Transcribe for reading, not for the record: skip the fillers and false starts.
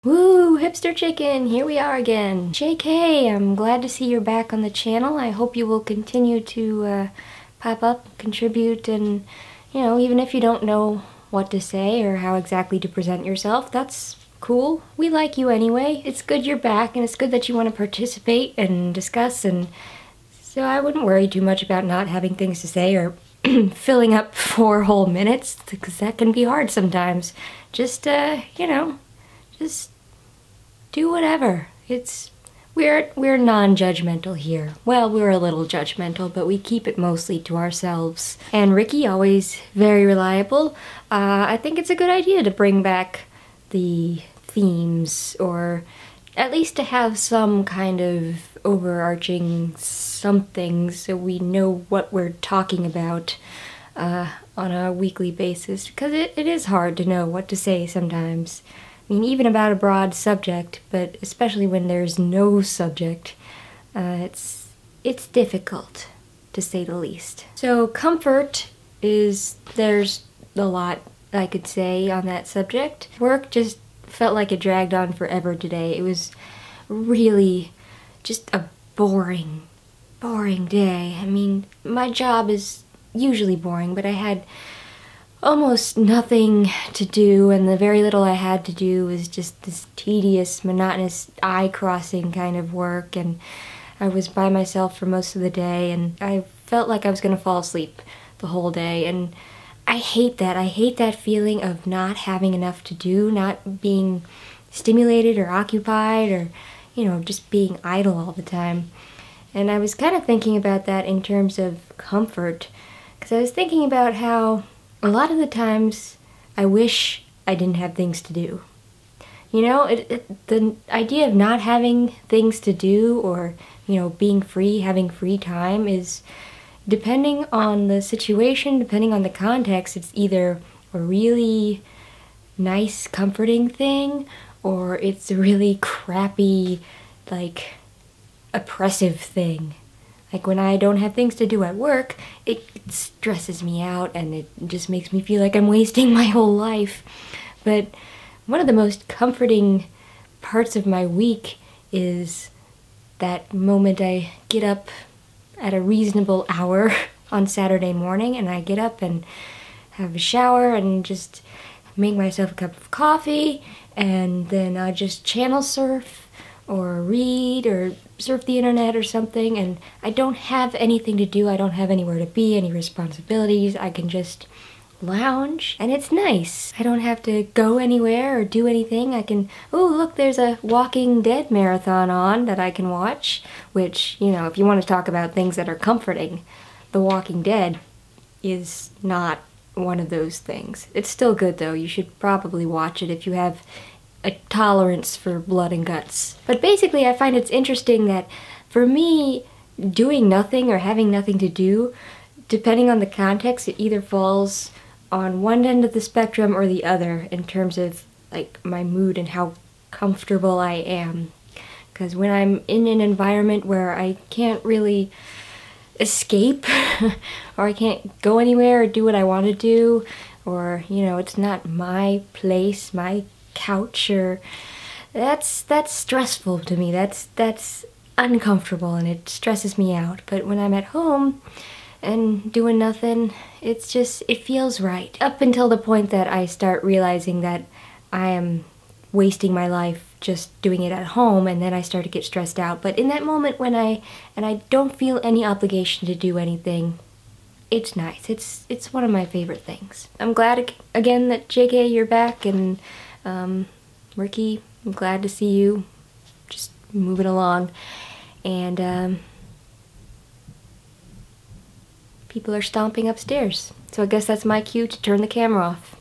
Woo, hipster chicken, here we are again. JK, I'm glad to see you're back on the channel. I hope you will continue to pop up, contribute, and, you know, even if you don't know what to say or how exactly to present yourself, that's cool. We like you anyway. It's good you're back, and it's good that you want to participate and discuss, and so I wouldn't worry too much about not having things to say or filling up 4 whole minutes, because that can be hard sometimes. Just, you know, just do whatever. We're non-judgmental here. Well, we're a little judgmental, but we keep it mostly to ourselves. And Ricky, always very reliable. I think it's a good idea to bring back the themes, or at least to have some kind of overarching something so we know what we're talking about on a weekly basis, because it is hard to know what to say sometimes. I mean, even about a broad subject, but especially when there's no subject, it's difficult, to say the least. So comfort there's a lot I could say on that subject. Work just felt like it dragged on forever today. It was really just a boring day. I mean, my job is usually boring, but I had almost nothing to do, and the very little I had to do was just this tedious, monotonous, eye-crossing kind of work, and I was by myself for most of the day, and I felt like I was gonna fall asleep the whole day, and I hate that. I hate that feeling of not having enough to do, not being stimulated or occupied, or, you know, just being idle all the time. And I was kind of thinking about that in terms of comfort, because I was thinking about how a lot of the times I wish I didn't have things to do. You know, the idea of not having things to do, or, you know, being free, having free time, is, depending on the situation, depending on the context, it's either a really nice, comforting thing, or it's a really crappy, like, oppressive thing. Like, when I don't have things to do at work, it stresses me out, and it just makes me feel like I'm wasting my whole life. But one of the most comforting parts of my week is that moment I get up at a reasonable hour on Saturday morning, and I get up and have a shower and just make myself a cup of coffee, and then I just channel surf or read or surf the internet or something, and I don't have anything to do. I don't have anywhere to be, any responsibilities. I can just lounge, and it's nice. I don't have to go anywhere or do anything. I can, oh look, there's a Walking Dead marathon on that I can watch, which, you know, if you want to talk about things that are comforting, The Walking Dead is not one of those things. It's still good though. You should probably watch it if you have a tolerance for blood and guts. But basically, I find it's interesting that for me, doing nothing or having nothing to do, depending on the context, it either falls on one end of the spectrum or the other in terms of, like, my mood and how comfortable I am. Because when I'm in an environment where I can't really escape or I can't go anywhere or do what I want to do, or, you know, it's not my place, my couch, or that's stressful to me. That's uncomfortable, and it stresses me out. But when I'm at home and doing nothing, it feels right. Up until the point that I start realizing that I am wasting my life just doing it at home, and then I start to get stressed out. But in that moment when I don't feel any obligation to do anything, it's nice. It's one of my favorite things. I'm glad again that JK, you're back, and Ricky, I'm glad to see you just moving along, and people are stomping upstairs, so I guess that's my cue to turn the camera off.